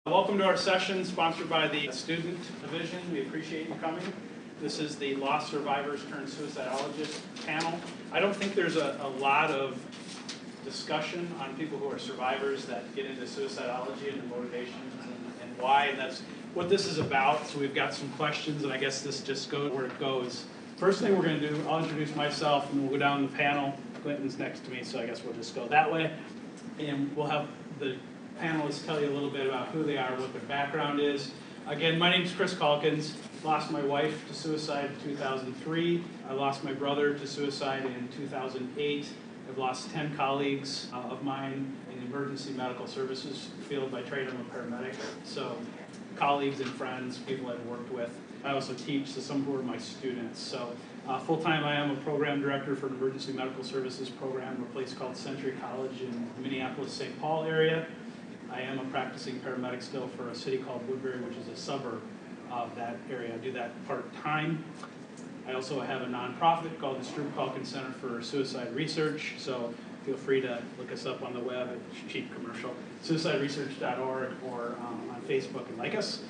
Welcome to our session sponsored by the Student Division. We appreciate you coming. This is the Lost Survivors turned Suicidologists panel. I don't think there's a lot of discussion on people who are survivors that get into suicidology and the motivations and why, and that's what this is about. So we've got some questions, and I guess this just goes where it goes. First thing we're going to do, I'll introduce myself, and we'll go down the panel. Clinton's next to me, so I guess we'll just go that way. And we'll have the panelists tell you a little bit about who they are, what their background is. Again, my name is Chris Caulkins. Lost my wife to suicide in 2003. I lost my brother to suicide in 2008. I've lost 10 colleagues of mine in the emergency medical services field. By trade, I'm a paramedic. So colleagues and friends, people I've worked with. I also teach, so some who are my students. So full-time, I am a program director for an emergency medical services program at a place called Century College in the Minneapolis-St. Paul area. I am a practicing paramedic still for a city called Woodbury, which is a suburb of that area. I do that part-time. I also have a nonprofit called the Chris Caulkins Center for Suicide Research, so feel free to look us up on the web at cheap commercial, suicideresearch.org, or on Facebook and like us.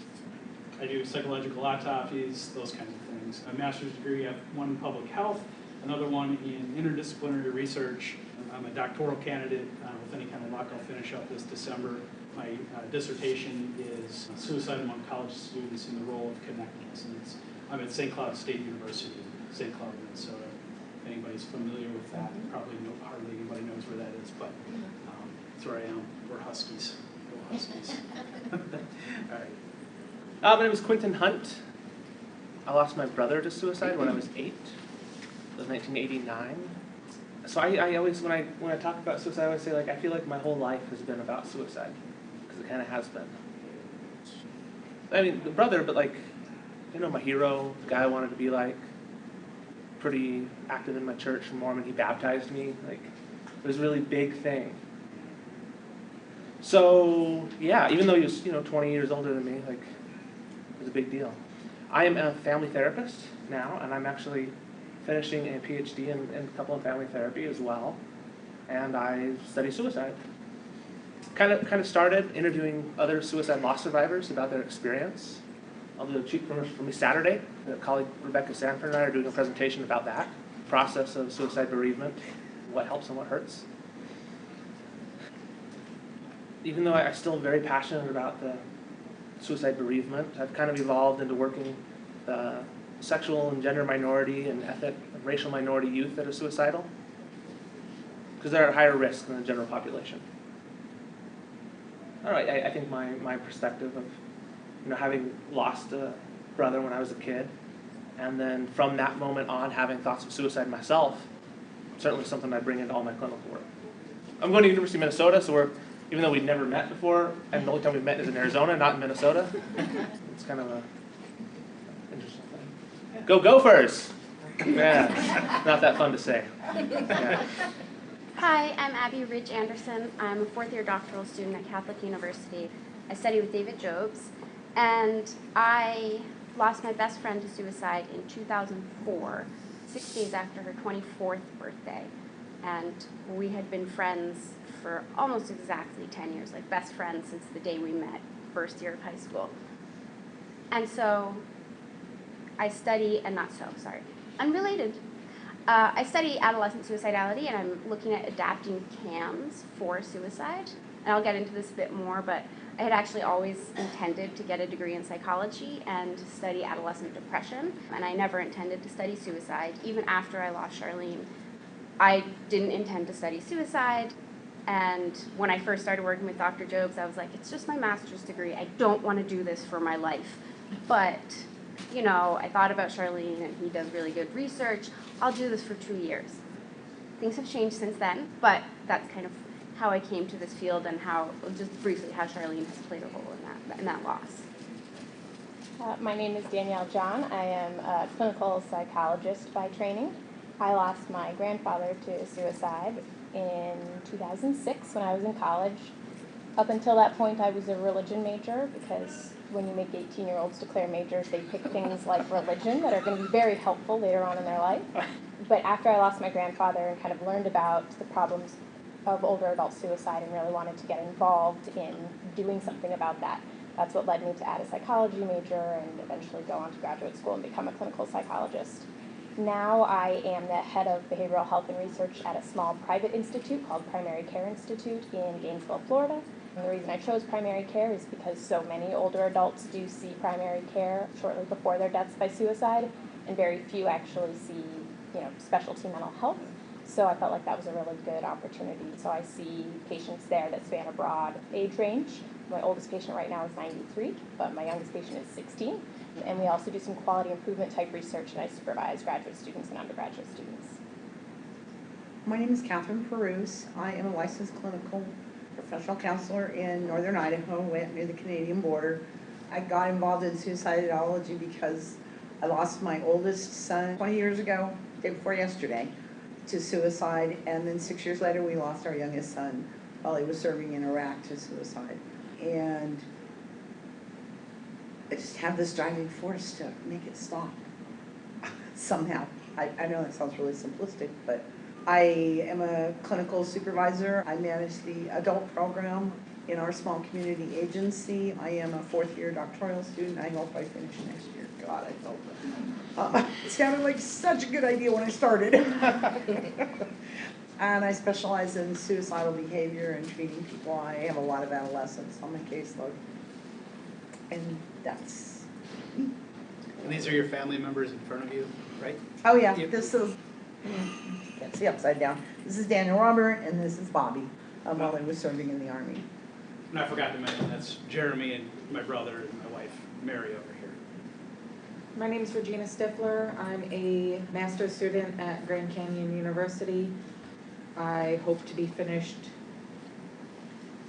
I do psychological autopsies, those kinds of things. A master's degree, I have one in public health, another one in interdisciplinary research. I'm a doctoral candidate. With any kind of luck, I'll finish up this December. My dissertation is Suicide Among College Students in the Role of Connectedness. And I'm at St. Cloud State University, St. Cloud, Minnesota. If anybody's familiar with that, probably hardly anybody knows where that is, but that's where I am. We're Huskies. Go Huskies. All right. My name is Quentin Hunt. I lost my brother to suicide when I was 8. It was 1989. So I always, when I talk about suicide, I always say, like, I feel like my whole life has been about suicide, because it kind of has been. I mean, the brother, but like, you know, my hero, the guy I wanted to be like, pretty active in my church, Mormon. He baptized me. Like, it was a really big thing. So yeah, even though he was 20 years older than me, like, it was a big deal. I am a family therapist now, and I'm actually finishing a PhD in couple and family therapy as well, and I study suicide. Kind of started interviewing other suicide loss survivors about their experience. I'll do a cheap commercial for me Saturday. A colleague, Rebecca Sanford, and I are doing a presentation about that process of suicide bereavement, what helps and what hurts. Even though I'm still very passionate about the suicide bereavement, I've kind of evolved into working the sexual and gender minority and ethnic and racial minority youth that are suicidal, because they're at higher risk than the general population. All right, I think my perspective of having lost a brother when I was a kid, and then from that moment on having thoughts of suicide myself, certainly something I bring into all my clinical work. I'm going to University of Minnesota, so even though we'd never met before, and the only time we've met is in Arizona, not in Minnesota, it's kind of a interesting thing. Go Gophers! Yeah, not that fun to say. Yeah. Hi, I'm Abby Ridge Anderson. I'm a fourth-year doctoral student at Catholic University. I study with David Jobs, and I lost my best friend to suicide in 2004, 6 days after her 24th birthday. And we had been friends for almost exactly 10 years, like best friends since the day we met, first year of high school. And so I study, unrelated. I study adolescent suicidality, and I'm looking at adapting CAMs for suicide. And I'll get into this a bit more, but I had actually always intended to get a degree in psychology and study adolescent depression, and I never intended to study suicide. Even after I lost Charlene, I didn't intend to study suicide. And when I first started working with Dr. Jobs, I was like, it's just my master's degree. I don't want to do this for my life. But I thought about Charlene, and he does really good research. I'll do this for 2 years. Things have changed since then, but that's kind of how I came to this field, and just briefly, how Charlene has played a role in that loss. My name is Danielle John. I am a clinical psychologist by training. I lost my grandfather to suicide in 2006 when I was in college. Up until that point, I was a religion major, because when you make 18-year-olds declare majors, they pick things like religion that are going to be very helpful later on in their life. But after I lost my grandfather and kind of learned about the problems of older adult suicide and really wanted to get involved in doing something about that, That's what led me to add a psychology major and eventually go on to graduate school and become a clinical psychologist. Now I am the head of behavioral health and research at a small private institute called Primary Care Institute in Gainesville, Florida. And the reason I chose primary care is because so many older adults do see primary care shortly before their deaths by suicide, and very few actually see, specialty mental health. So I felt like that was a really good opportunity. So I see patients there that span a broad age range. My oldest patient right now is 93, but my youngest patient is 16. And we also do some quality improvement type research, and I supervise graduate students and undergraduate students. My name is Catherine Perouse. I am a licensed clinical professional counselor in northern Idaho, near the Canadian border. I got involved in suicidology because I lost my oldest son 20 years ago, day before yesterday, to suicide, and then 6 years later we lost our youngest son while he was serving in Iraq to suicide. And I just have this driving force to make it stop somehow. I know that sounds really simplistic, but I am a clinical supervisor. I manage the adult program in our small community agency. I am a fourth-year doctoral student. I hope I finish next year. God, I hope. It sounded like such a good idea when I started. And I specialize in suicidal behavior and treating people. I have a lot of adolescents on my caseload. And that's me. And these are your family members in front of you, right? Oh yeah, Yep. this is, can't see upside down. This is Daniel Robert and this is Bobby, while he was serving in the Army. And I forgot to mention, that's Jeremy and my brother and my wife, Mary, over here. My name is Regina Stifler. I'm a master's student at Grand Canyon University. I hope to be finished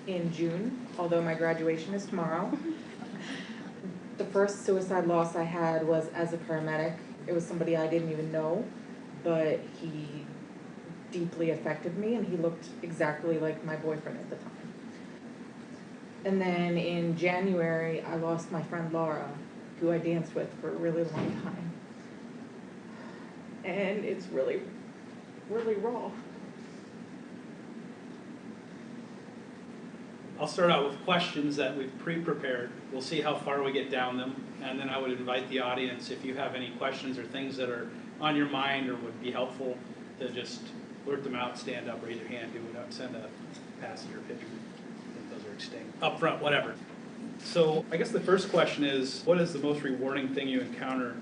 in June, although my graduation is tomorrow. The first suicide loss I had was as a paramedic. It was somebody I didn't even know, but he deeply affected me, and he looked exactly like my boyfriend at the time. And then in January, I lost my friend Laura, who I danced with for a really long time. And it's really, really raw. I'll start out with questions that we've pre-prepared. We'll see how far we get down them, and then I would invite the audience, if you have any questions or things that are on your mind or would be helpful, to just blurt them out, stand up, raise your hand, do it, send a passenger picture. I think those are extinct. Up front, whatever. So I guess the first question is, what is the most rewarding thing you encounter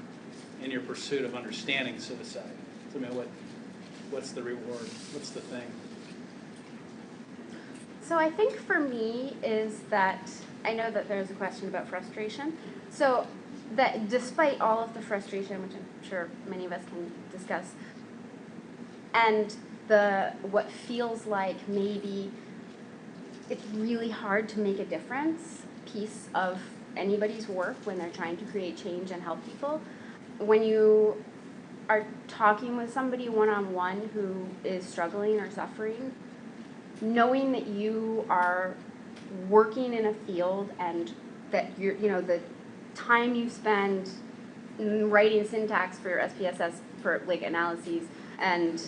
in your pursuit of understanding suicide? So, I mean, what's the reward? What's the thing? So I think for me is that, I know that there's a question about frustration, so that despite all of the frustration, which I'm sure many of us can discuss, and what feels like maybe it's really hard to make a difference piece of anybody's work when they're trying to create change and help people, when you are talking with somebody one-on-one who is struggling or suffering, knowing that you are working in a field and that the time you spend writing syntax for your SPSS for like analyses and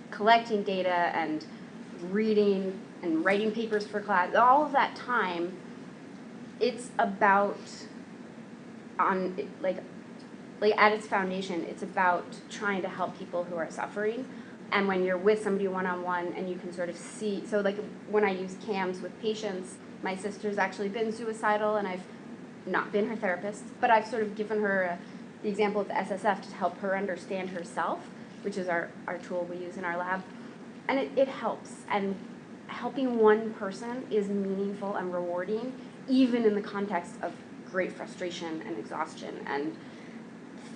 collecting data and reading and writing papers for class, all of that time, it's about at its foundation, it's about trying to help people who are suffering. And when you're with somebody one-on-one and you can sort of see, so like when I use CAMs with patients, my sister's actually been suicidal and I've not been her therapist, but I've sort of given her the example of the SSF to help her understand herself, which is our tool we use in our lab. And it helps. And helping one person is meaningful and rewarding, even in the context of great frustration and exhaustion and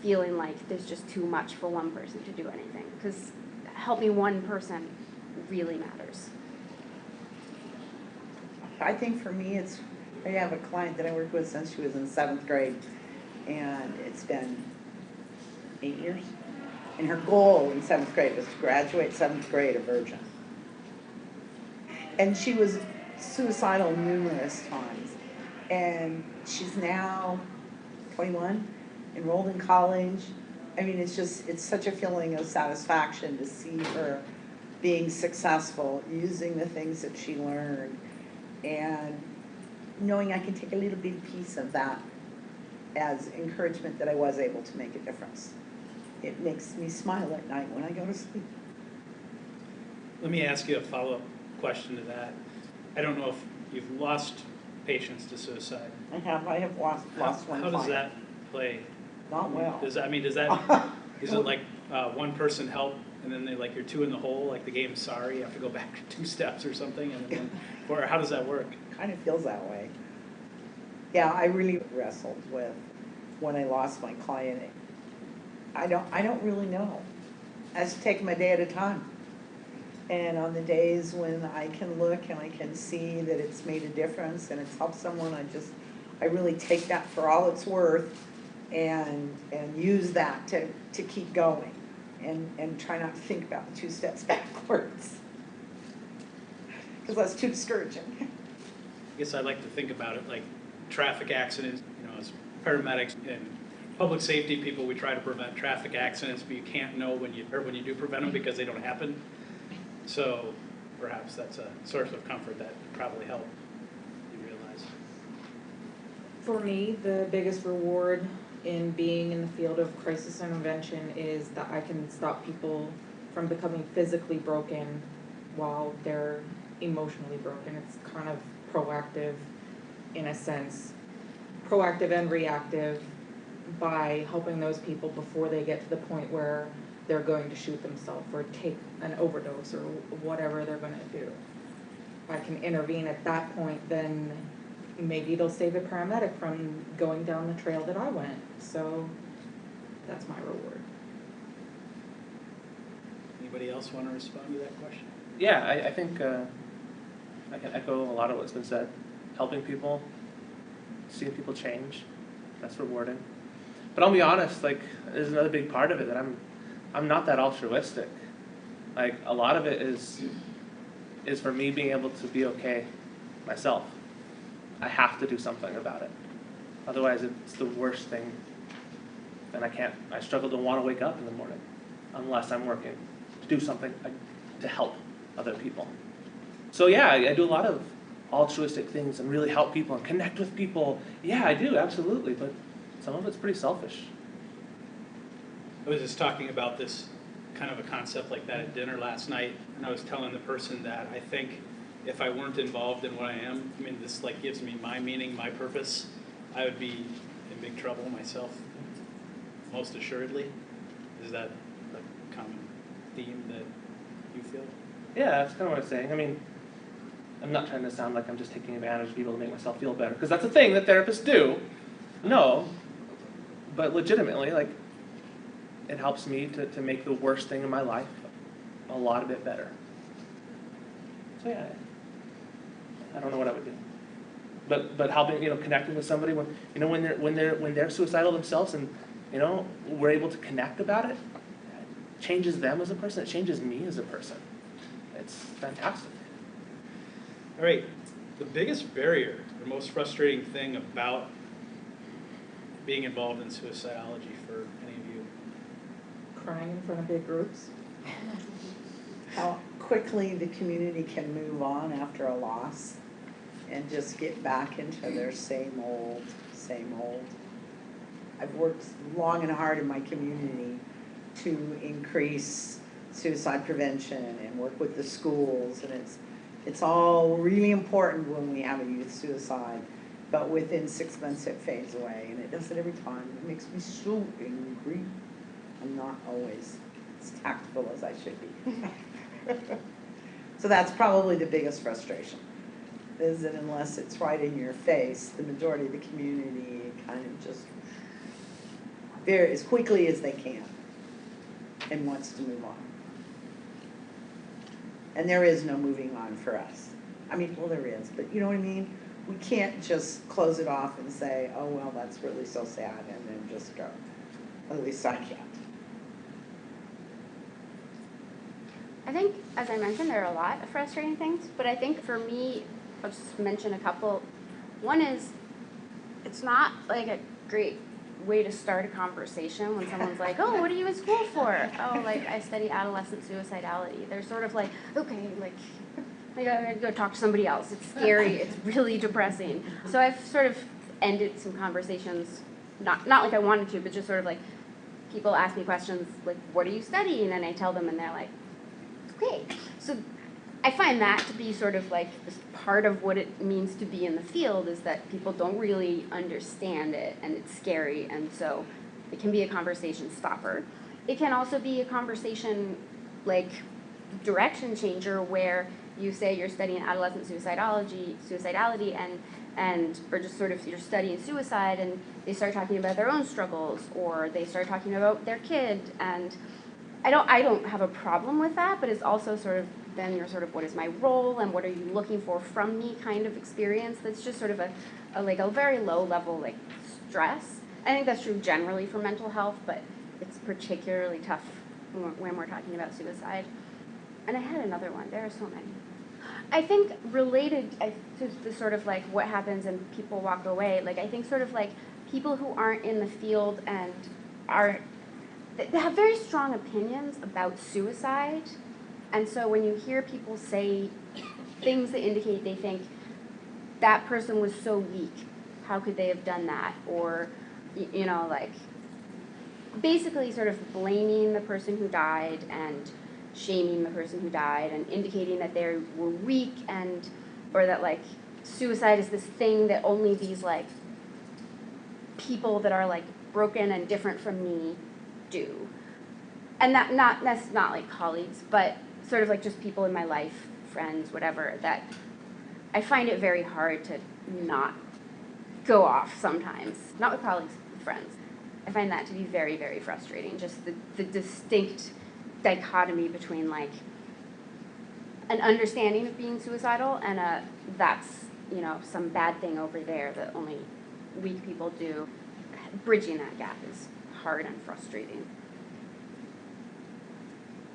feeling like there's just too much for one person to do anything. Because helping one person really matters. I think for me, I have a client that I worked with since she was in 7th grade, and it's been 8 years. And her goal in 7th grade was to graduate 7th grade a virgin. And she was suicidal numerous times. And she's now 21, enrolled in college. I mean, it's such a feeling of satisfaction to see her being successful, using the things that she learned. And knowing I can take a little bit piece of that as encouragement that I was able to make a difference. It makes me smile at night when I go to sleep. Let me ask you a follow-up question to that. I don't know if you've lost patients to suicide. I have lost one How does client. that play? Not well. Is it like one person help and then they like you're two in the hole, like the game Sorry, you have to go back 2 steps or something, and then or how does that work? Kind of feels that way. Yeah, I really wrestled with when I lost my client. I don't really know. I just take them a day at a time. And on the days when I can look and I can see that it's made a difference and it's helped someone, I really take that for all it's worth and use that to keep going and try not to think about the 2 steps backwards. Because that's too discouraging. I guess I like to think about it like traffic accidents, as paramedics and public safety people, we try to prevent traffic accidents, but you can't know when you do prevent them because they don't happen. So perhaps that's a source of comfort that probably helped you realize. For me, the biggest reward in being in the field of crisis intervention is that I can stop people from becoming physically broken while they're emotionally broken. It's kind of proactive in a sense, proactive and reactive by helping those people before they get to the point where they're going to shoot themselves or take an overdose or whatever they're going to do. If I can intervene at that point, then maybe it'll save a paramedic from going down the trail that I went. So that's my reward. Anybody else want to respond to that question? Yeah, I think I can echo a lot of what's been said. Helping people, seeing people change, that's rewarding. But I'll be honest, like, there's another big part of it that I'm not that altruistic. Like, a lot of it is for me being able to be okay myself. I have to do something about it. Otherwise, it's the worst thing. And I struggle to want to wake up in the morning unless I'm working to do something to help other people. So yeah, I do a lot of altruistic things and really help people and connect with people. Yeah, I do, absolutely, but some of it's pretty selfish. I was just talking about this kind of a concept like that at dinner last night, and I was telling the person that I think if I weren't involved in what I am, this like gives me my meaning, my purpose, I would be in big trouble myself, most assuredly. Is that a common theme that you feel? Yeah, that's kind of what I'm saying. I'm not trying to sound like I'm just taking advantage of people to make myself feel better, because that's a thing that therapists do. No, but legitimately, like, it helps me to make the worst thing in my life a lot bit better. So yeah, I don't know what I would do, but helping, connecting with somebody when they're suicidal themselves, and we're able to connect about it, it changes them as a person. It changes me as a person. It's fantastic. All right, the biggest barrier, the most frustrating thing about being involved in suicidology for any of you? Crying in front of big groups. How quickly the community can move on after a loss and just get back into their same old. I've worked long and hard in my community to increase suicide prevention and work with the schools, and it's all really important when we have a youth suicide, but within 6 months it fades away, and it does it every time. It makes me so angry. I'm not always as tactful as I should be. So that's probably the biggest frustration, is that unless it's right in your face, the majority of the community kind of just very as quickly as they can and wants to move on. And there is no moving on for us. Well, there is, but you know what I mean? We can't just close it off and say, oh, well, that's really so sad, and then just go. At least I can't. I think, as I mentioned, there are a lot of frustrating things, but I think for me, I'll just mention a couple. One is, it's not like a great way to start a conversation when someone's like, oh, what are you in school for? Oh, like, I study adolescent suicidality. They're sort of like, okay, like, I gotta go talk to somebody else. It's scary. It's really depressing. So I've sort of ended some conversations, not like I wanted to, but just sort of like people ask me questions like, what are you studying? And I tell them and they're like, okay. So I find that to be sort of like this part of what it means to be in the field is that people don't really understand it and it's scary, and so it can be a conversation stopper. It can also be a conversation like direction changer where you say you're studying adolescent suicidality and or just sort of you're studying suicide and they start talking about their own struggles or they start talking about their kid, and I don't have a problem with that, but it's also sort of then you're sort of what is my role and what are you looking for from me kind of experience that's just sort of a very low level like stress. I think that's true generally for mental health, but it's particularly tough when we're talking about suicide. And I had another one. There are so many. I think related to the sort of like what happens and people walk away, like I think sort of like people who aren't in the field and they have very strong opinions about suicide. And so when you hear people say things that indicate they think that person was so weak, how could they have done that? Or, you know, like basically sort of blaming the person who died and shaming the person who died and indicating that they were weak and or that like suicide is this thing that only these like people that are like broken and different from me do. And that's not like colleagues, but sort of like just people in my life, friends, whatever, that I find it very hard to not go off sometimes. Not with colleagues, with friends. I find that to be very, very frustrating, just the distinct dichotomy between like an understanding of being suicidal and that's, you know, some bad thing over there that only weak people do. Bridging that gap is hard and frustrating.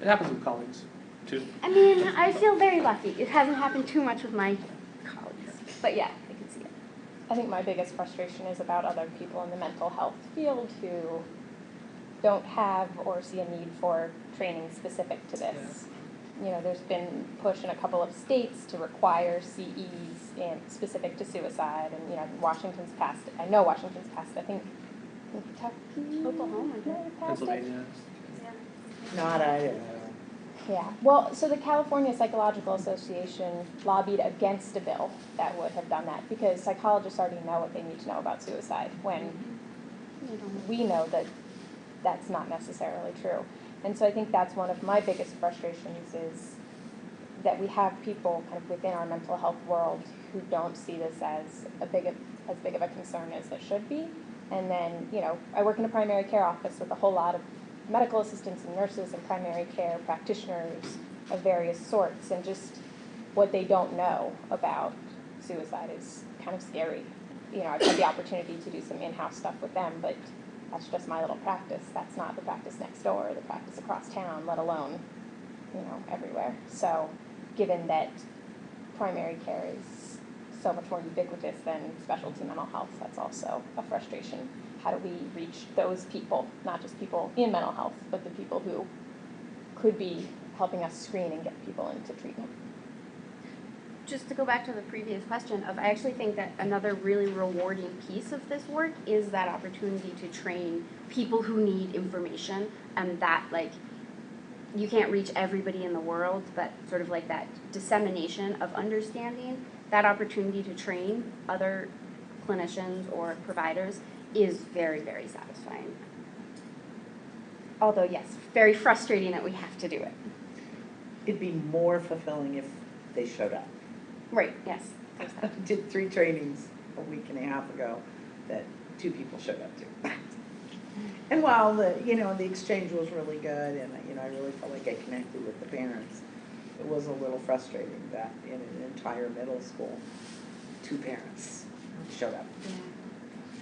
It happens with colleagues, too. I mean, I feel very lucky. It hasn't happened too much with my colleagues, but yeah, I can see it. I think my biggest frustration is about other people in the mental health field who don't have or see a need for training specific to this. Yeah. You know, there's been push in a couple of states to require CEs specific to suicide, and you know, Washington's passed it. I know Washington's passed it. I think Kentucky, Oklahoma, passed it. Pennsylvania. Not Idaho. Yeah, well, so the California Psychological Association lobbied against a bill that would have done that because psychologists already know what they need to know about suicide when we know that that's not necessarily true. And so I think that's one of my biggest frustrations is that we have people kind of within our mental health world who don't see this as big of a concern as it should be. And then, you know, I work in a primary care office with a whole lot of medical assistants and nurses and primary care practitioners of various sorts, and just what they don't know about suicide is kind of scary. You know, I've had the opportunity to do some in-house stuff with them, but that's just my little practice. That's not the practice next door, the practice across town, let alone, you know, everywhere. So given that primary care is so much more ubiquitous than specialty mental health, that's also a frustration. How do we reach those people, not just people in mental health, but the people who could be helping us screen and get people into treatment? Just to go back to the previous question I actually think that another really rewarding piece of this work is that opportunity to train people who need information, and that like you can't reach everybody in the world, but sort of like that dissemination of understanding, that opportunity to train other clinicians or providers is very, very satisfying. Although, yes, very frustrating that we have to do it. It'd be more fulfilling if they showed up. Right, yes. I did 3 trainings a week and a half ago that 2 people showed up to. And while the exchange was really good and I really felt like I connected with the parents, it was a little frustrating that in an entire middle school, 2 parents showed up. Yeah.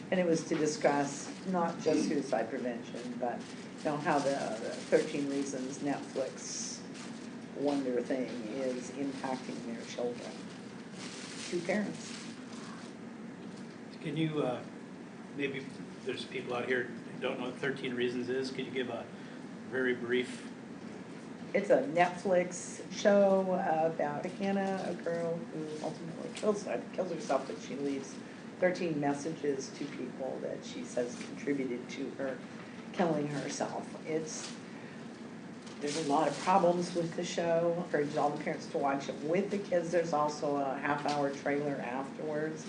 And it was to discuss not just suicide prevention, but how the 13 Reasons Netflix wonder thing is impacting their children. 2 parents. Can you, maybe there's people out here who don't know what 13 Reasons is, could you give a very brief It's a Netflix show about Hannah, a girl who ultimately kills herself, but she leaves 13 messages to people that she says contributed to her killing herself. There's a lot of problems with the show. I encourage all the parents to watch it with the kids. There's also a half-hour trailer afterwards.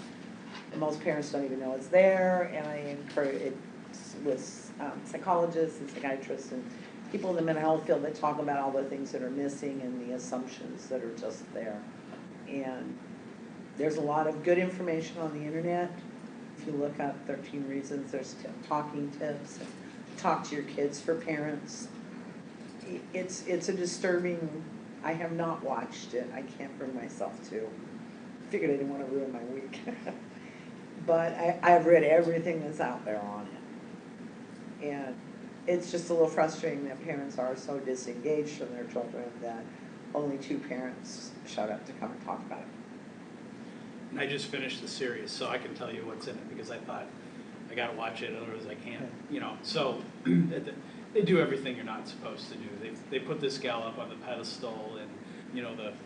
And most parents don't even know it's there, and I encourage it with psychologists and psychiatrists and people in the mental health field that talk about all the things that are missing and the assumptions that are just there. And there's a lot of good information on the internet. If you look up 13 Reasons, there's talking tips. Talk to your kids for parents. It's a disturbing, I have not watched it. I can't bring myself to. Figured I didn't want to ruin my week. But I've read everything that's out there on it. And it's just a little frustrating that parents are so disengaged from their children that only 2 parents showed up to come and talk about it. And I just finished the series, so I can tell you what's in it, because I thought, I gotta watch it, otherwise I can't, So, they do everything you're not supposed to do. They put this gal up on the pedestal, and,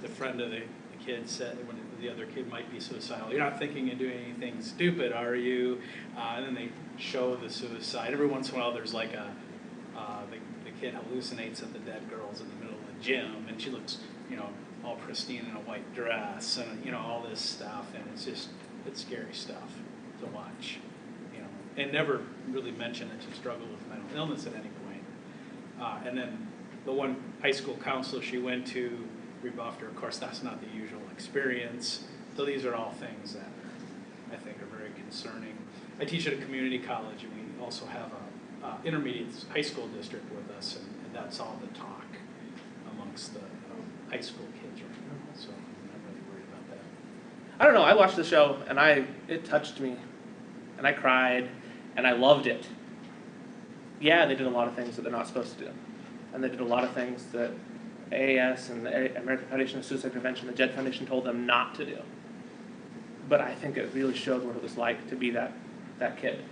the friend of the kid said, when the other kid might be suicidal, you're not thinking of doing anything stupid, are you? And then they show the suicide. Every once in a while there's like the kid hallucinates that the dead girl's in the middle of the gym, and she looks, all pristine in a white dress, and, all this stuff, and it's scary stuff to watch, and never really mention that she struggled with mental illness at any point. And then the one high school counselor she went to rebuffed her. Of course, that's not the usual experience. So these are all things that I think are very concerning. I teach at a community college, and we also have a intermediate high school district with us, and that's all the talk amongst the high school kids right now. So I'm not really worried about that. I don't know, I watched the show, and it touched me, and I cried, and I loved it. Yeah, they did a lot of things that they're not supposed to do. And they did a lot of things that AAS and the American Association of Suicide Prevention, the JED Foundation, told them not to do. But I think it really showed what it was like to be that kid.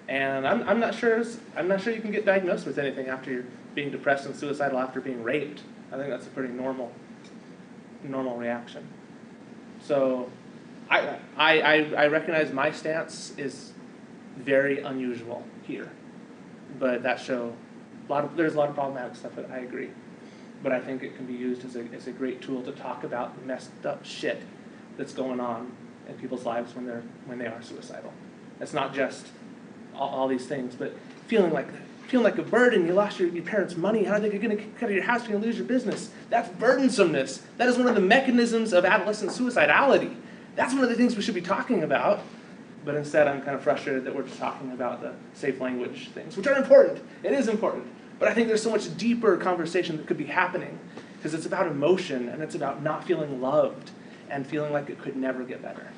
And I'm not sure you can get diagnosed with anything after you're being depressed and suicidal after being raped. I think that's a pretty normal reaction. So I recognize my stance is very unusual here. But that show, there's a lot of problematic stuff, but I agree. But I think it can be used as a great tool to talk about the messed up shit that's going on in people's lives when they are suicidal. It's not just all these things, but feeling like a burden. You lost your parents' money. How are they going to kick out of your house? You're going to lose your business. That's burdensomeness. That is one of the mechanisms of adolescent suicidality. That's one of the things we should be talking about. But instead, I'm kind of frustrated that we're just talking about the safe language things, which are important. It is important. But I think there's so much deeper conversation that could be happening, because it's about emotion, and it's about not feeling loved and feeling like it could never get better.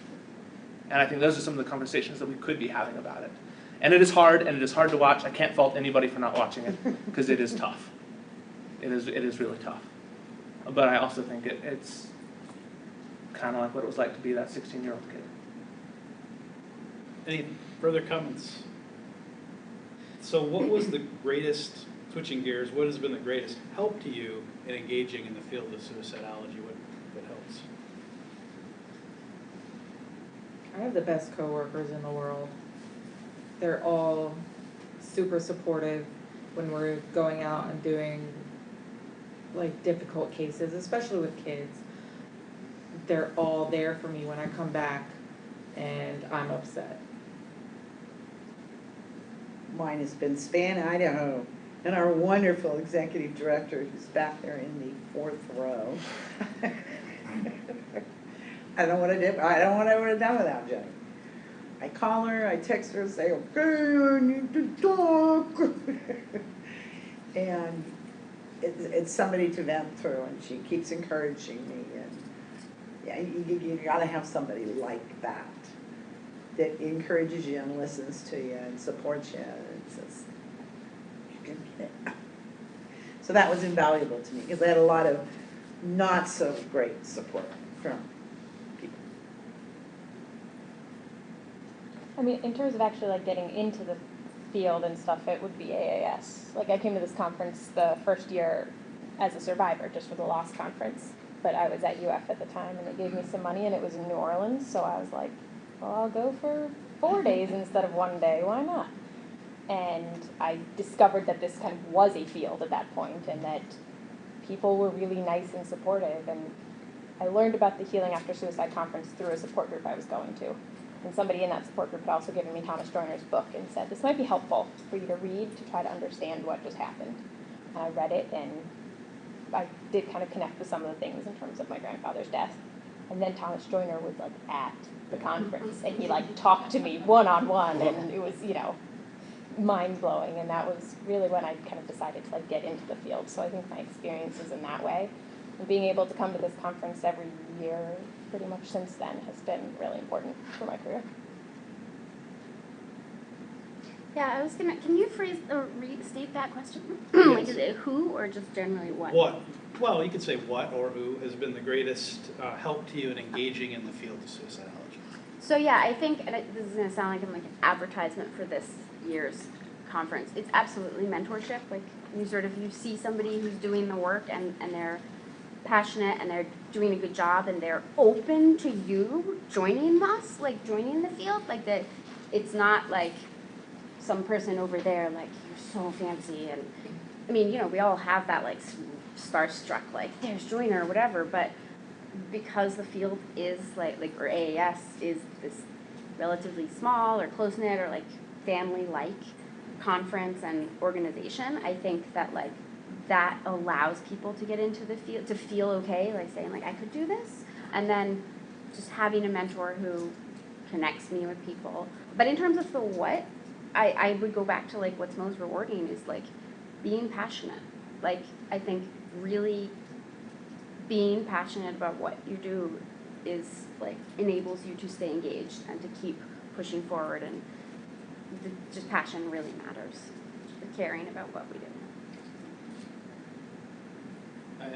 And I think those are some of the conversations that we could be having about it. And it is hard, and it is hard to watch. I can't fault anybody for not watching it, because it is tough. It is really tough. But I also think it's kind of like what it was like to be that 16-year-old kid. Any further comments? So what was the greatest, switching gears, what has been the greatest help to you in engaging in the field of suicidology? What helps? I have the best coworkers in the world. They're all super supportive when we're going out and doing like difficult cases, especially with kids. They're all there for me when I come back and I'm upset. Mine has been Span, Idaho, and our wonderful executive director who's back there in the 4th row. I don't know what I would have done without Jenny. I call her, I text her, say, okay, I need to talk. And it's somebody to vent through, and she keeps encouraging me. And yeah, you gotta have somebody like that encourages you and listens to you and supports you and says, you can get it. So that was invaluable to me, because I had a lot of not so great support from people. I mean, in terms of actually like getting into the field and stuff, it would be AAS. Like I came to this conference the first year as a survivor, just for the loss conference. But I was at UF at the time, and they gave me some money, and it was in New Orleans, so I was like, well, I'll go for 4 days instead of 1 day, why not? And I discovered that this kind of was a field at that point, and that people were really nice and supportive, and I learned about the Healing After Suicide conference through a support group I was going to. And somebody in that support group had also given me Thomas Joyner's book and said, this might be helpful for you to read to try to understand what just happened. And I read it, and I did kind of connect with some of the things in terms of my grandfather's death. And then Thomas Joyner was like at the conference, and he like talked to me one-on-one, and it was, you know, mind-blowing. And that was really when I kind of decided to like get into the field. So I think my experiences in that way, and being able to come to this conference every year pretty much since then, has been really important for my career. Yeah, I was gonna, can you phrase or restate that question? Like, is it who or just generally what? What? Well, you could say what or who has been the greatest help to you in engaging in the field of suicidology. So yeah, I think, and this is gonna sound like I'm like an advertisement for this year's conference. It's absolutely mentorship. Like you see somebody who's doing the work and they're passionate and they're doing a good job and they're open to you joining us, like joining the field. Like that, it's not like some person over there, like you're so fancy. And I mean, you know, we all have that like starstruck, like there's Joyner or whatever, but because the field is like or AAS is this relatively small or close-knit or like family-like conference and organization, I think that like that allows people to get into the field, to feel okay, like saying like I could do this, and then just having a mentor who connects me with people. But in terms of the what, I would go back to like what's most rewarding is like being passionate. Like I think really being passionate about what you do is like enables you to stay engaged and to keep pushing forward, and just passion really matters for caring about what we do.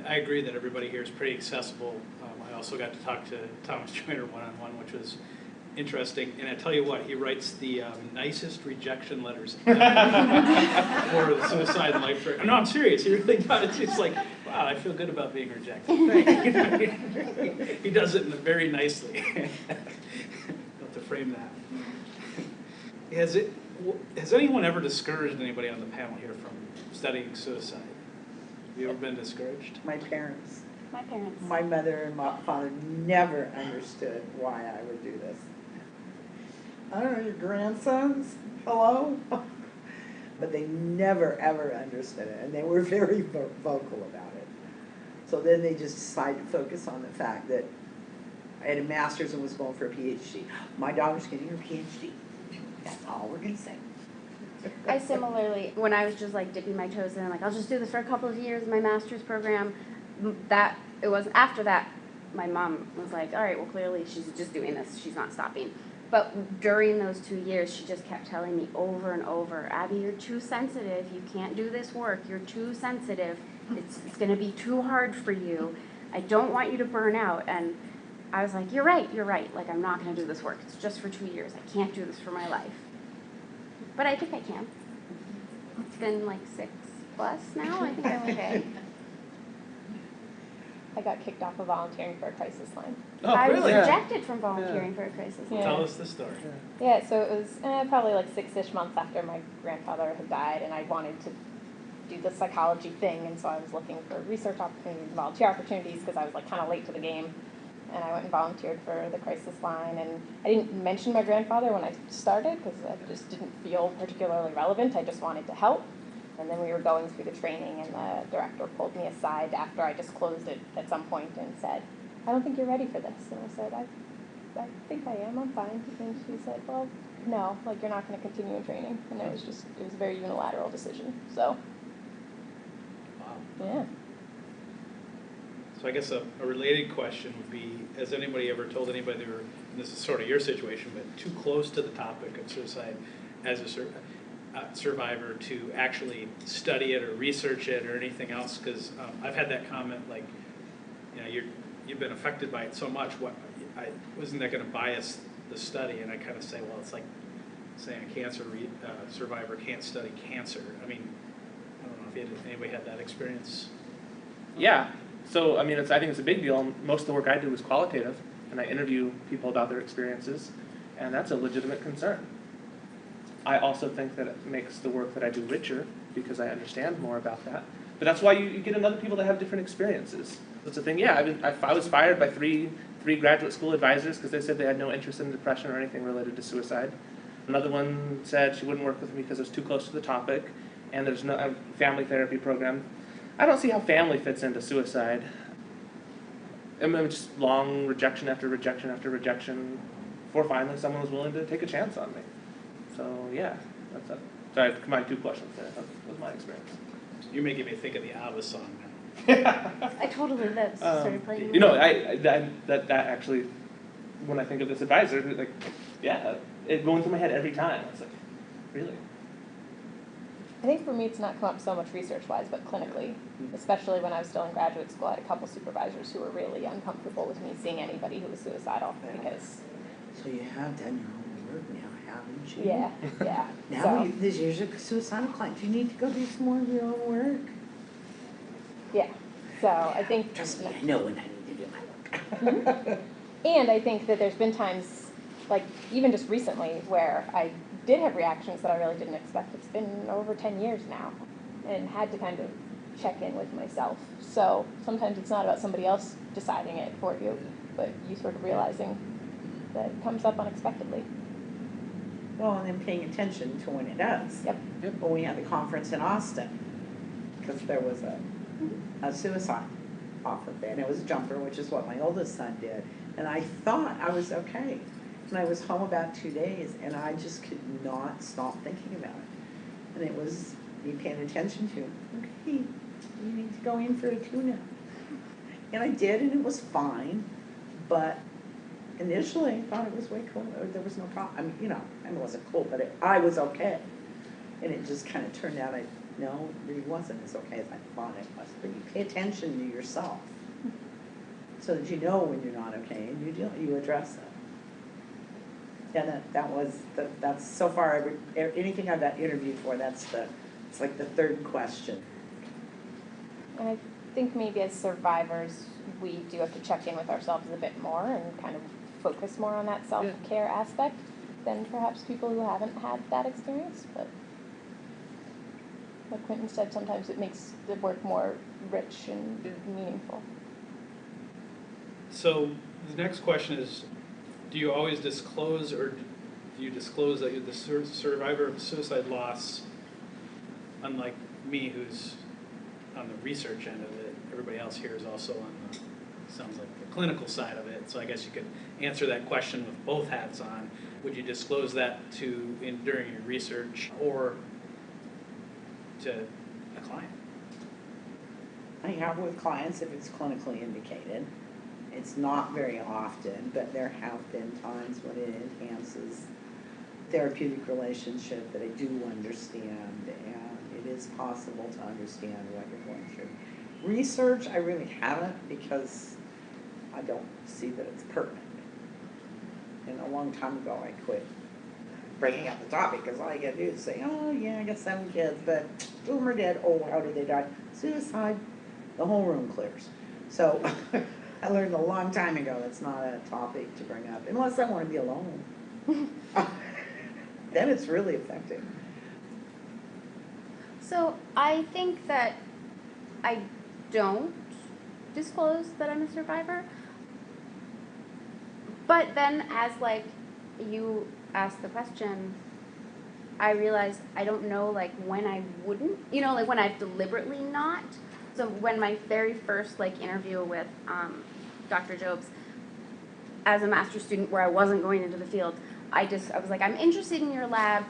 I agree that everybody here is pretty accessible. I also got to talk to Thomas Joyner one-on-one, which was interesting. And I tell you what, he writes the nicest rejection letters ever for the suicide and life. No, I'm serious. He really does. It's like, wow, I feel good about being rejected. He does it very nicely. I'll have to frame that. Has anyone ever discouraged anybody on the panel here from studying suicide? Have you ever been discouraged? My parents. My parents. My mother and my father never understood why I would do this. I don't know, your grandsons, hello? But they never, ever understood it, and they were very vocal about it. So then they just decided to focus on the fact that I had a master's and was going for a PhD. My daughter's getting her PhD. That's all we're going to say. I similarly, when I was just like dipping my toes in, like I'll just do this for a couple of years, my master's program, it was after that, my mom was like, all right, well clearly she's just doing this, she's not stopping. But during those 2 years, she just kept telling me over and over, Abby, you're too sensitive, you can't do this work, you're too sensitive, it's going to be too hard for you, I don't want you to burn out. And I was like, you're right, like I'm not going to do this work, it's just for 2 years, I can't do this for my life. But I think I can. It's been like 6+ now, I think I'm okay. I got kicked off of volunteering for a crisis line. Oh, I was really? rejected from volunteering for a crisis line. Yeah. Tell us the story. Yeah, so it was probably like 6-ish months after my grandfather had died, and I wanted to do the psychology thing, and so I was looking for research opportunities, volunteer opportunities, because I was like kind of late to the game. And I went and volunteered for the crisis line, and I didn't mention my grandfather when I started because I just didn't feel particularly relevant. I just wanted to help. And then we were going through the training, and the director pulled me aside after I disclosed it at some point and said, I don't think you're ready for this. And I said, I think I am, I'm fine. And she said, well, no, like you're not going to continue in training. And it was a very unilateral decision. So, Wow. yeah. So I guess a related question would be, has anybody ever told anybody they were, and this is sort of your situation, but too close to the topic of suicide as a survivor to actually study it or research it or anything else? Because I've had that comment like, you know, you've been affected by it so much, wasn't that going to bias the study? And I kind of say, well, it's like saying a cancer survivor can't study cancer. I mean, I don't know if anybody had that experience. Yeah. So, I mean, I think it's a big deal. Most of the work I do is qualitative, and I interview people about their experiences, and that's a legitimate concern. I also think that it makes the work that I do richer because I understand more about that. But that's why you get in other people that have different experiences. That's the thing. Yeah, I was fired by three graduate school advisors because they said they had no interest in depression or anything related to suicide. Another one said she wouldn't work with me because it was too close to the topic, and there's no family therapy program. I don't see how family fits into suicide. I mean, just long rejection after rejection after rejection before finally someone was willing to take a chance on me. So yeah, that's it. Sorry, I combined two questions there. That was my experience. You're making me think of the ABBA song now. I totally lived, started playing. You know, that actually, when I think of this advisor, like, yeah, it going through my head every time. It's like, really? I think for me it's not come up so much research-wise, but clinically, especially when I was still in graduate school, I had a couple supervisors who were really uncomfortable with me seeing anybody who was suicidal because... So you have done your own work now, haven't you? Yeah. Now So, there's usually a suicidal client. You need to go do some more of your own work. yeah. So I think... Trust me, I know when I need to do my work. And I think that there's been times, like even just recently, where I did have reactions that I really didn't expect. It's been over 10 years now, and had to kind of check in with myself. So sometimes it's not about somebody else deciding it for you, but you sort of realizing that it comes up unexpectedly. Well, and then paying attention to when it does. Yep. When we had the conference in Austin, because there was a suicide offer there, and it was a jumper, which is what my oldest son did. And I thought I was okay. And I was home about 2 days, and I just could not stop thinking about it. And it was me paying attention to, okay, you need to go in for a tune-up. And I did, and it was fine. But initially, I thought it was way cool. There was no problem. I mean, you know, it wasn't cool, but I was okay. And it just kind of turned out, no, it really wasn't as okay as I thought it was. But you pay attention to yourself so that you know when you're not okay, and you address it. And that's so far, anything I've got interviewed for, it's like the third question. And I think maybe as survivors, we do have to check in with ourselves a bit more and kind of focus more on that self-care aspect than perhaps people who haven't had that experience. But like Quentin said, sometimes it makes the work more rich and meaningful. So the next question is, do you always disclose, or do you disclose that you're the survivor of suicide loss, unlike me who's on the research end of it? Everybody else here is also on the, sounds like the clinical side of it. So I guess you could answer that question with both hats on. Would you disclose that during your research or to a client? I have with clients if it's clinically indicated. It's not very often, but there have been times when it enhances therapeutic relationship that I do understand, and it is possible to understand what you're going through. Research, I really haven't because I don't see that it's pertinent. And a long time ago, I quit bringing up the topic because all you gotta do is say, oh yeah, I got 7 kids, but 2 of them are dead. Oh, how did they die? Suicide. The whole room clears. So I learned a long time ago that's not a topic to bring up, unless I want to be alone. Then it's really effective. So I think that I don't disclose that I'm a survivor. But then as like you asked the question, I realized I don't know like when I wouldn't, you know, like when I've deliberately not. So when my very first like interview with Dr. Jobs as a master's student where I wasn't going into the field, I was like, I'm interested in your lab,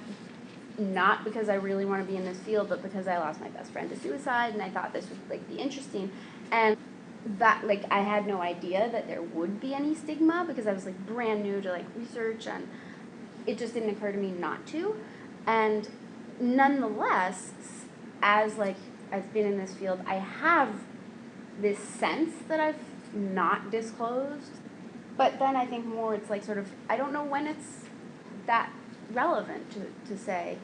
not because I really want to be in this field, but because I lost my best friend to suicide and I thought this would like be interesting. And that like I had no idea that there would be any stigma because I was like brand new to like research, and it just didn't occur to me not to. And nonetheless, as like I've been in this field, I have this sense that I've not disclosed. But then I think more it's like sort of, I don't know when it's that relevant to say,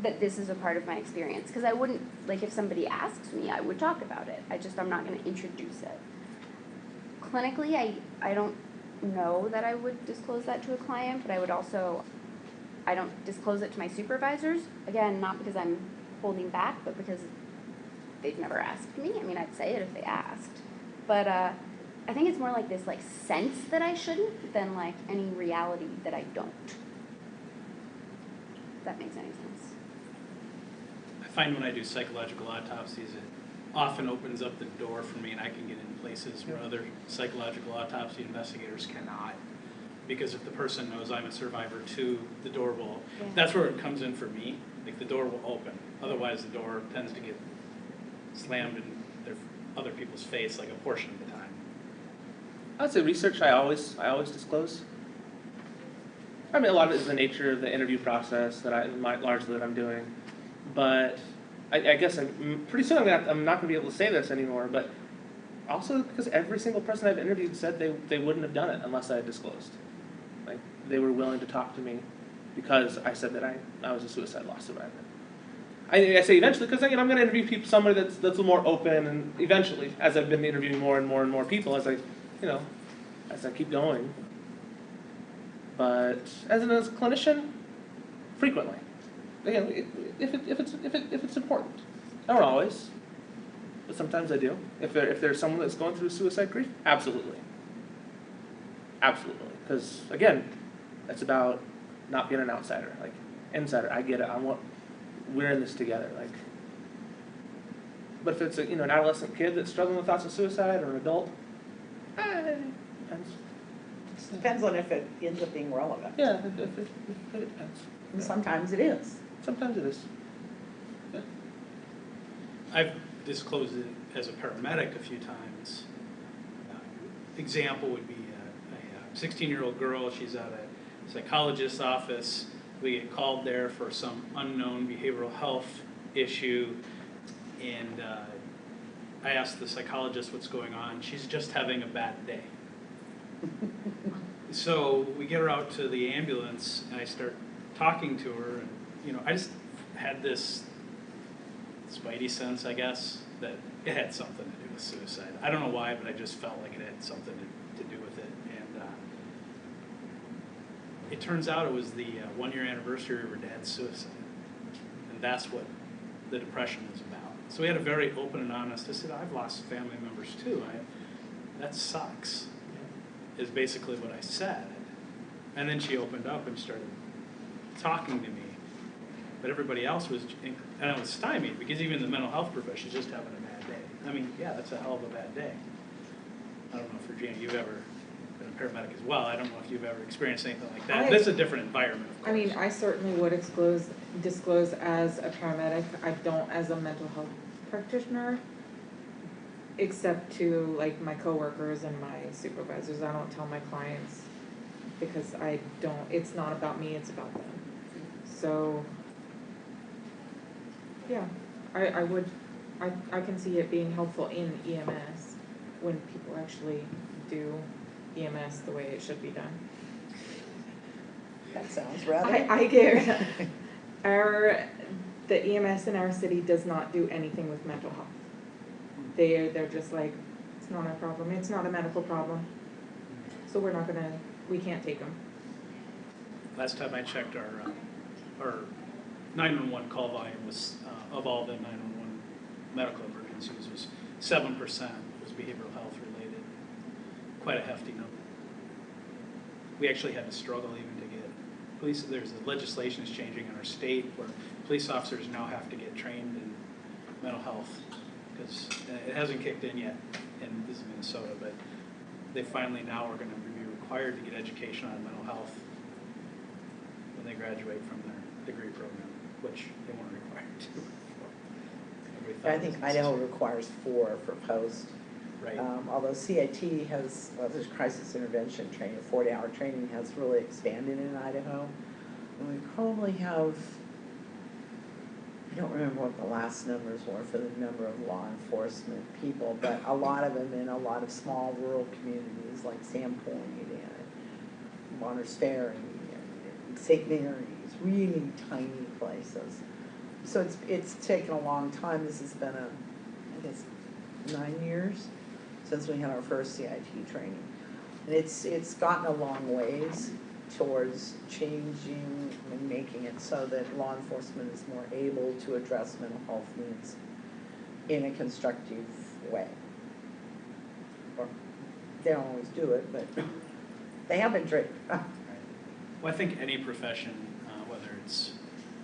that this is a part of my experience. Because I wouldn't, like if somebody asks me, I would talk about it. I'm not going to introduce it. Clinically, I don't know that I would disclose that to a client, but I don't disclose it to my supervisors. Again, not because I'm holding back, but because they've never asked me. I mean, I'd say it if they asked. But I think it's more like this sense that I shouldn't than like any reality that I don't. If that makes any sense. I find when I do psychological autopsies, it often opens up the door for me, and I can get in places where other psychological autopsy investigators cannot. Because if the person knows I'm a survivor too, the door will, that's where it comes in for me, like the door will open. Otherwise the door tends to get slammed in other people's face like a portion of the time. I would say research I always disclose. I mean, a lot of it is the nature of the interview process that I'm doing. But I guess pretty soon I'm not going to be able to say this anymore, but also because every single person I've interviewed said they wouldn't have done it unless I had disclosed. Like, they were willing to talk to me because I said that I was a suicide loss survivor. I say eventually because I'm going to interview somebody that's a little more open, and eventually, as I've been interviewing more and more and more people, as I keep going. But as a clinician, frequently, if it's important. I don't always, but sometimes I do. If there's someone that's going through suicide grief, absolutely. Because again, it's about not being an outsider. Like, insider, I get it. We're in this together. Like, but if it's an adolescent kid that's struggling with thoughts of suicide, or an adult, it depends. It depends on if it ends up being relevant. Yeah, it depends. And sometimes it is. Sometimes it is. Yeah. I've disclosed it as a paramedic a few times. Example would be a 16-year-old girl. She's at a psychologist's office. We get called there for some unknown behavioral health issue, and I asked the psychologist what's going on. She's just having a bad day. So we get her out to the ambulance, and I start talking to her, and I just had this spidey sense, I guess, that it had something to do with suicide. I don't know why, but I just felt like it had something to do with it. And it turns out it was the 1-year anniversary of her dad's suicide. And that's what the depression was about. So we had a very open and honest, I said, I've lost family members too. That sucks, is basically what I said. And then she opened up and started talking to me. But everybody else was, and I was stymied, because even the mental health profession is just having a bad day. I mean, yeah, that's a hell of a bad day. I don't know if, Regina, you've ever been a paramedic as well. I don't know if you've ever experienced anything like that. That's a different environment, of course. I mean, I certainly would disclose as a paramedic. I don't as a mental health practitioner, except to like my coworkers and my supervisors. I don't tell my clients because it's not about me, it's about them. So, yeah, I can see it being helpful in EMS when people actually do EMS the way it should be done. That sounds rather. I get the EMS in our city does not do anything with mental health. They're just like, it's not our problem. It's not a medical problem. So we can't take them. Last time I checked, our 911 call volume was, of all the 911 medical emergencies, was 7% was behavioral health related. Quite a hefty number. We actually had to struggle even to get police. There's a legislation is changing in our state where police officers now have to get trained in mental health, because it hasn't kicked in yet, and this is Minnesota, but they finally now are going to be required to get education on mental health when they graduate from their degree program, which they weren't required to before. I think Idaho requires 4 for post. Right. Although CIT has, there's crisis intervention training, 40-hour training has really expanded in Idaho. And we probably have, I don't remember what the last numbers were for the number of law enforcement people, but a lot of them in a lot of small rural communities like Sandpoint and Bonners Ferry and St. Mary's, really tiny places. So it's taken a long time. This has been I guess 9 years since we had our first CIT training. And it's gotten a long ways towards changing and making it so that law enforcement is more able to address mental health needs in a constructive way. Or they don't always do it, but they have been trained. Well, I think any profession, whether it's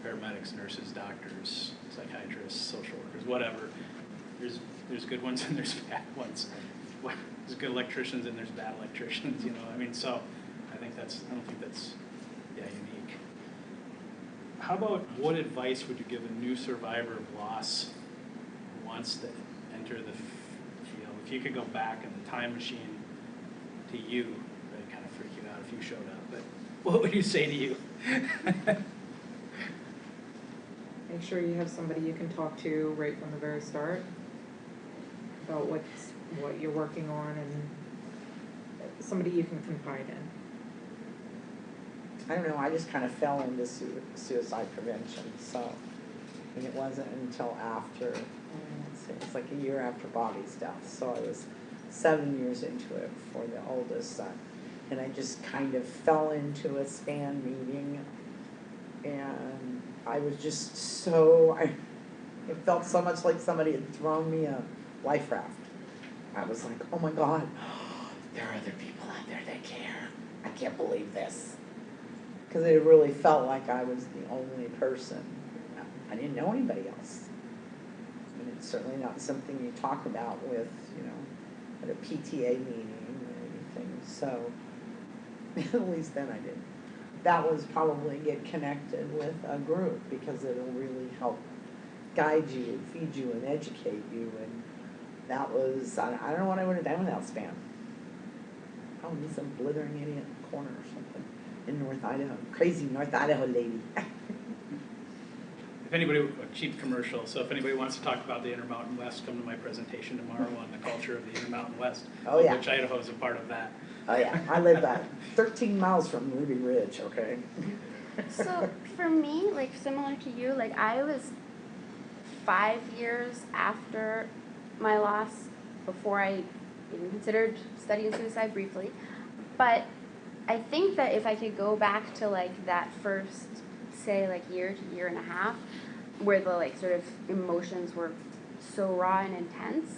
paramedics, nurses, doctors, psychiatrists, social workers, whatever, there's good ones and there's bad ones. There's good electricians and there's bad electricians, you know. I mean, so I don't think that's unique. How about what advice would you give a new survivor of loss who wants to enter the field? If you could go back in the time machine to you, that'd kind of freak you out if you showed up, but what would you say to you? Make sure you have somebody you can talk to right from the very start about what you're working on, and somebody you can confide in. I don't know, I just kind of fell into suicide prevention, so, and it wasn't until after, let's see, it's like a year after Bobby's death, so I was 7 years into it for the oldest son, and I just kind of fell into a SPAN meeting, and I was just it felt so much like somebody had thrown me a life raft. I was like, oh my God, there are other people out there that care. I can't believe this. Because it really felt like I was the only person. I didn't know anybody else. And it's certainly not something you talk about with, at a PTA meeting or anything. So, at least then I didn't. That was probably get connected with a group, because it'll really help guide you, feed you, and educate you. And that was, I don't know what I would have done without SPAN. Probably some blithering idiot in the corner or something in North Idaho. Crazy North Idaho lady. If anybody, a cheap commercial, so if anybody wants to talk about the Intermountain West, come to my presentation tomorrow on the culture of the Intermountain West, Oh, yeah. which Idaho is a part of that. Oh yeah, I live 13 miles from Ruby Ridge, okay? So for me, like similar to you, like I was 5 years after my loss before I even considered studying suicide briefly. But I think that if I could go back to like that first, say like year to year and a half, where the like sort of emotions were so raw and intense,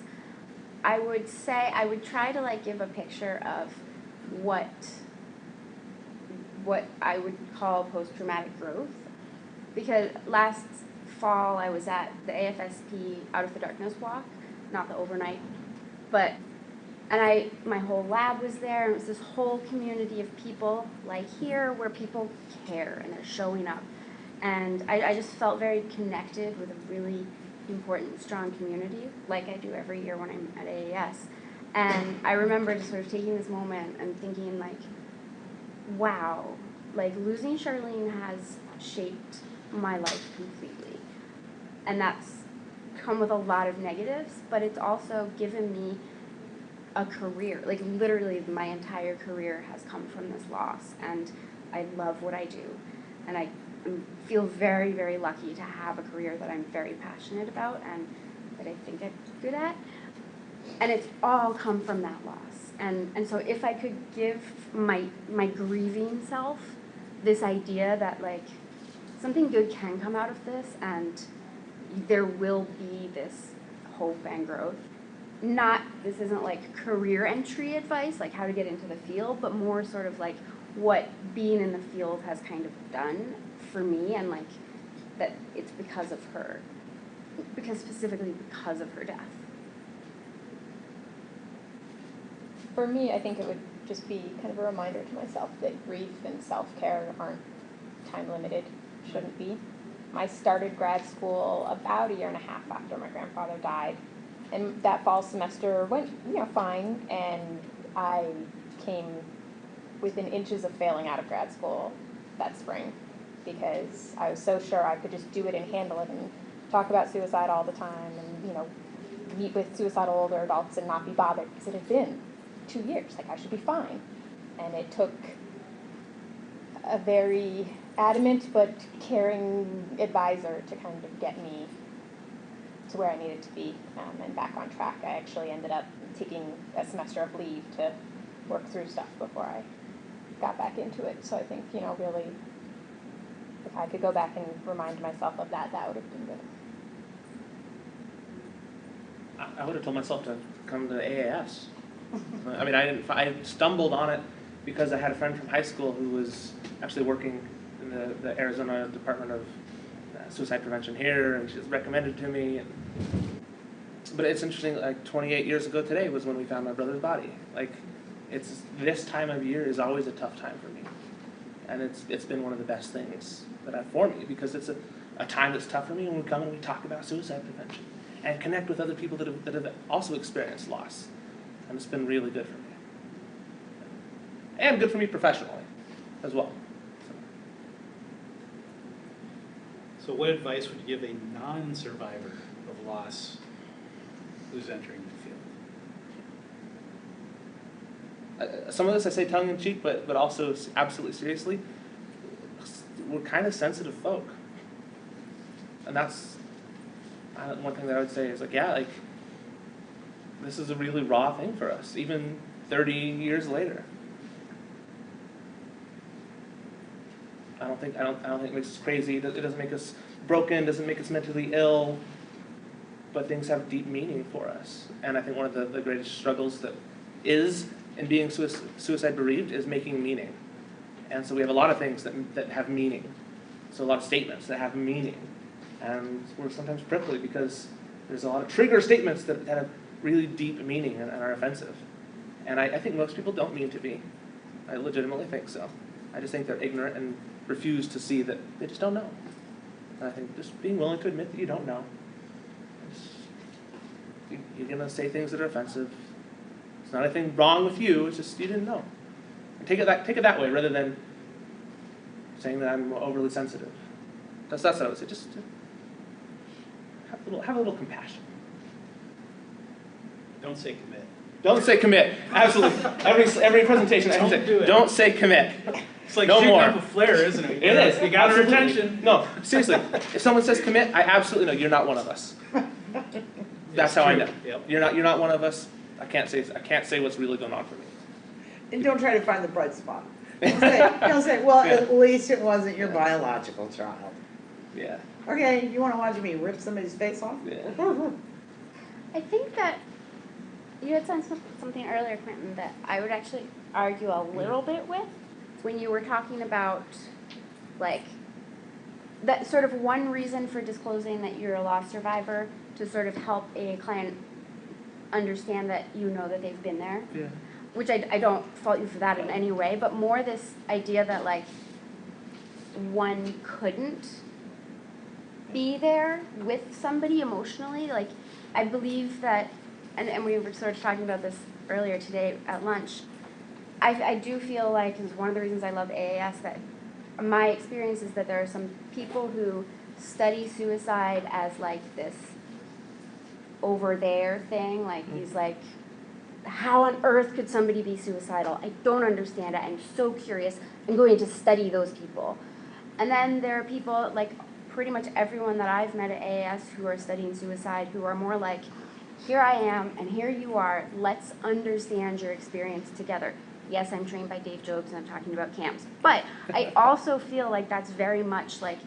I would say I would try to like give a picture of what I would call post-traumatic growth. Because last fall I was at the AFSP Out of the Darkness walk, not the overnight, and my whole lab was there, and it was this whole community of people like here where people care and they're showing up. And I just felt very connected with a really important, strong community, like I do every year when I'm at AAS. And I remember just sort of taking this moment and thinking like, wow, like losing Charlene has shaped my life completely. And that's come with a lot of negatives, but it's also given me a career. Like literally my entire career has come from this loss, and I love what I do. And I feel very, very lucky to have a career that I'm very passionate about and that I think I'm good at. And it's all come from that loss. And so if I could give my grieving self this idea that like something good can come out of this and there will be this hope and growth. This isn't like career entry advice, like how to get into the field, but more sort of like what being in the field has kind of done for me, and like that it's because of her, specifically because of her death. For me, I think it would just be kind of a reminder to myself that grief and self-care aren't time limited, shouldn't be. I started grad school about a year and a half after my grandfather died, and that fall semester went, fine, and I came within inches of failing out of grad school that spring because I was so sure I could just do it and handle it and talk about suicide all the time and, meet with suicidal older adults and not be bothered because it had been 2 years, like I should be fine. And it took a very adamant but caring advisor to kind of get me to where I needed to be and back on track. I actually ended up taking a semester of leave to work through stuff before I got back into it. So I think, really, if I could go back and remind myself of that, that would have been good. I would have told myself to come to AAS. I mean, I stumbled on it because I had a friend from high school who was actually working in the Arizona Department of Suicide Prevention here, and she was recommended to me. But it's interesting, like 28 years ago today was when we found my brother's body. Like, it's this time of year is always a tough time for me. And it's been one of the best things that I've for me, because it's a time that's tough for me, and we come and we talk about suicide prevention and connect with other people that have also experienced loss. And it's been really good for me. And good for me professionally as well. So what advice would you give a non-survivor of loss who's entering the field? Some of this I say tongue in cheek, but also absolutely seriously. We're kind of sensitive folk. And that's one thing that I would say is this is a really raw thing for us, even 30 years later. I don't think it makes us crazy. It doesn't make us broken. Doesn't make us mentally ill. But things have deep meaning for us. And I think one of the greatest struggles that is in being suicide bereaved is making meaning. And so we have a lot of things that have meaning. So a lot of statements that have meaning. And we're sometimes prickly because there's a lot of trigger statements that have really deep meaning and are offensive. And I think most people don't mean to be. I legitimately think so. I just think they're ignorant and refuse to see that they just don't know. And I think just being willing to admit that you don't know. You're going to say things that are offensive. It's not anything wrong with you, it's just you didn't know. And take it that way rather than saying that I'm overly sensitive. That's what I would say. Just have a little compassion. Don't say commit. Don't say commit. Absolutely. Every presentation I say, do it. Don't say commit. It's like no shooting more. up a flare, isn't it? It is. You got our Absolutely. attention. No, seriously. If someone says commit, I absolutely know you're not one of us. That's how I know. Yep. You're not one of us. I can't say what's really going on for me. And don't try to find the bright spot. Don't say, well, Yeah. at least it wasn't your biological child. Yeah. Okay, you want to watch me rip somebody's face off? Yeah. I think that you had said something earlier, Quentin, that I would actually argue a little bit with when you were talking about, like, that sort of one reason for disclosing that you're a loss survivor, to sort of help a client understand that you know that they've been there. Yeah. Which I don't fault you for that in any way, but more this idea that, like, one couldn't be there with somebody emotionally. Like, I believe that, and we were sort of talking about this earlier today at lunch, I do feel like, it's one of the reasons I love AAS, that my experience is that there are some people who study suicide as like this over there thing, like these like, how on earth could somebody be suicidal? I don't understand it. I'm so curious. I'm going to study those people. And then there are people, like pretty much everyone that I've met at AAS who are studying suicide, who are more like, here I am and here you are. Let's understand your experience together. Yes, I'm trained by Dave Jobs and I'm talking about camps. But I also feel like that's very much like,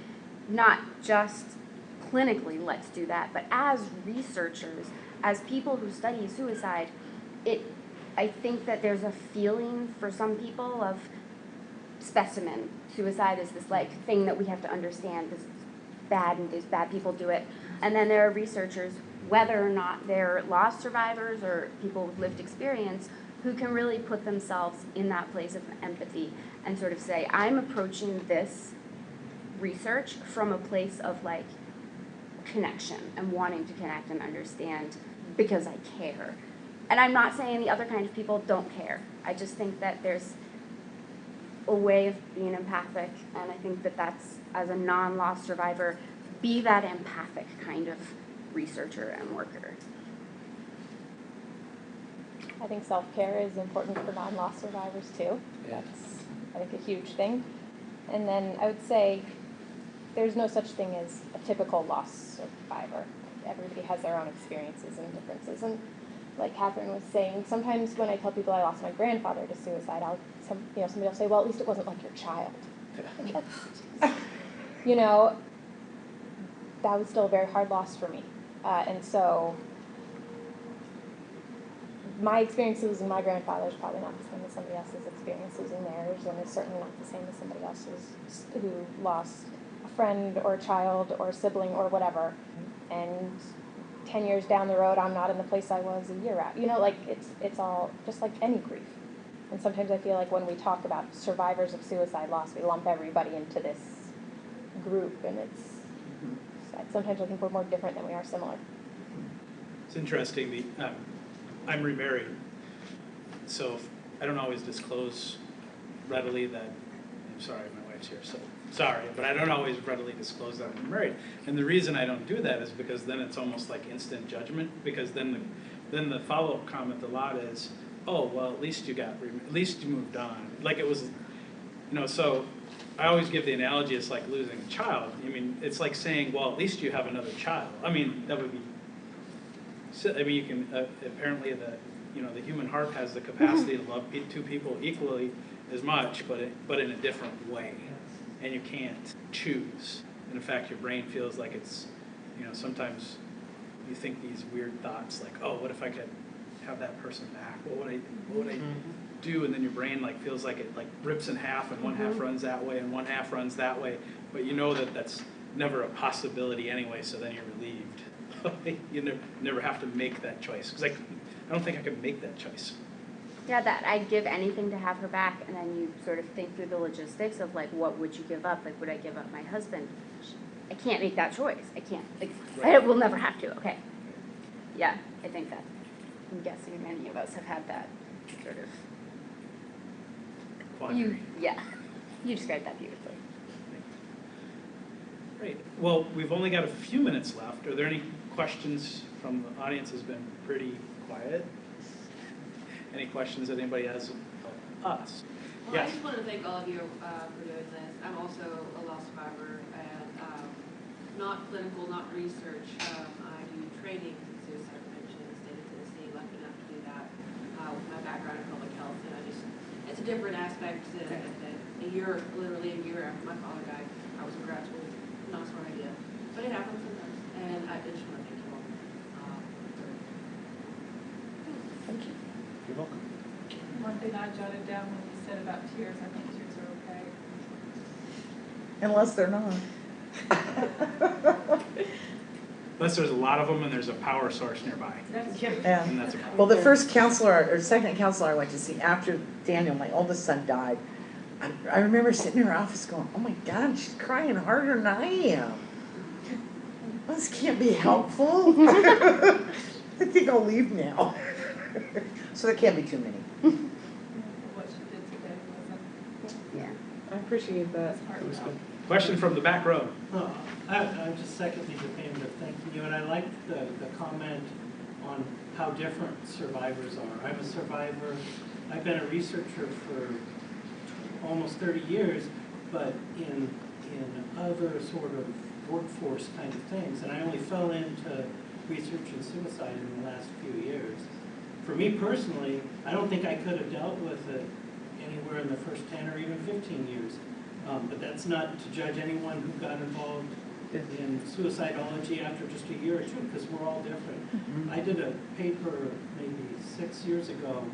not just clinically let's do that, but as researchers, as people who study suicide, I think that there's a feeling for some people of specimen. Suicide is this like thing that we have to understand because it's bad and these bad people do it. And then there are researchers, whether or not they're loss survivors or people with lived experience, who can really put themselves in that place of empathy and sort of say, I'm approaching this research from a place of like connection and wanting to connect and understand because I care. And I'm not saying the other kind of people don't care. I just think that there's a way of being empathic, and I think that that's, as a non-loss survivor, be that empathic kind of researcher and worker. I think self-care is important for non-loss survivors too. Yeah. That's, I think, a huge thing. And then I would say there's no such thing as a typical loss survivor. Everybody has their own experiences and differences. And like Catherine was saying, sometimes when I tell people I lost my grandfather to suicide, somebody will say, well, at least it wasn't like your child. You know, that was still a very hard loss for me. And so my experience losing my grandfather is probably not the same as somebody else's experience losing theirs, and it's certainly not the same as somebody else's who lost a friend or a child or a sibling or whatever. And 10 years down the road, I'm not in the place I was a year out. You know, like it's all just like any grief. And sometimes I feel like when we talk about survivors of suicide loss, we lump everybody into this group, and it's sometimes I think we're more different than we are similar. It's interesting. I'm remarried, so I don't always disclose readily that. I'm sorry, my wife's here, so sorry, but I don't always readily disclose that I'm married. And the reason I don't do that is because then it's almost like instant judgment. Because then the follow-up comment a lot is, oh well, at least you moved on. Like it was, you know. So I always give the analogy. It's like losing a child. I mean, it's like saying, well, at least you have another child. I mean, that would be. I mean, you can apparently the human heart has the capacity to love two people equally as much, but in a different way, and you can't choose. And in fact, your brain feels like it's, sometimes you think these weird thoughts like, oh, what if I could have that person back? What would I do? And then your brain feels like it rips in half, and one half runs that way, and one half runs that way. But you know that that's never a possibility anyway. So then you're relieved. You never have to make that choice, because I don't think I could make that choice. Yeah, that I'd give anything to have her back, and then you sort of think through the logistics of what would you give up? Would I give up my husband? I can't make that choice. I can't. Right. I will never have to. Okay. Yeah, I think that. I'm guessing many of us have had that sort of. Quandary. You described that beautifully. Great. Well, we've only got a few minutes left. Are there any questions from the audience? Has been pretty quiet. Any questions that anybody has of us? Well, Yes. I just want to thank all of you for doing this. I'm also a loss survivor, and not clinical, not research. I do training in suicide prevention in the state of Tennessee. Lucky enough to do that with my background in public health, and it's a different aspect than literally a year after my father died. I was in grad school. Not a smart idea, but it happens sometimes, and I just want to thank you all. Thank you. You're welcome. One thing I jotted down when you said about tears, I think tears are okay. Unless they're not. Unless there's a lot of them and there's a power source nearby. Yeah. And that's a problem. Well, the first counselor, or second counselor I went to see after Daniel, my oldest son, died, I remember sitting in her office going, oh my God, she's crying harder than I am. This can't be helpful. I think I'll leave now. So there can't be too many. What she did today wasn't Yeah. I appreciate that. hard It was enough. good. Question from the back row. I'm just seconding the payment of thanking you, and I liked the comment on how different survivors are. I'm a survivor. I've been a researcher for almost 30 years, but in other sort of workforce kind of things, and I only fell into research and suicide in the last few years. For me personally, I don't think I could have dealt with it anywhere in the first 10 or even 15 years. But that's not to judge anyone who got involved in suicidology after just a year or two, because we're all different. I did a paper maybe 6 years ago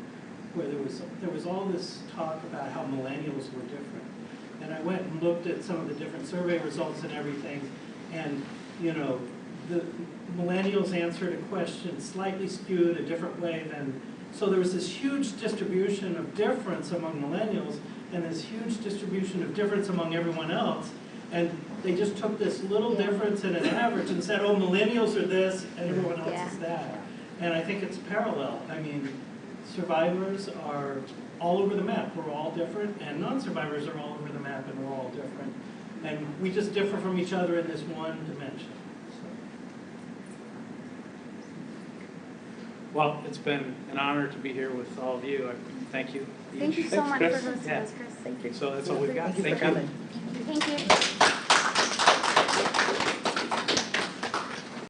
where there was all this talk about how millennials were different. And I went and looked at some of the different survey results and everything, and the millennials answered a question slightly skewed a different way than, so there was this huge distribution of difference among millennials and this huge distribution of difference among everyone else, and they just took this little difference in an average and said, oh, millennials are this and everyone else is that. And I think it's parallel. I mean, survivors are all over the map. We're all different, and non-survivors are all over the map, and we're all different. And we just differ from each other in this one dimension. Well, it's been an honor to be here with all of you. Thank you. Thank you so Thanks, much Chris. for hosting us, Chris. Thank you. So that's all we've got. Thank you for coming. Thank you.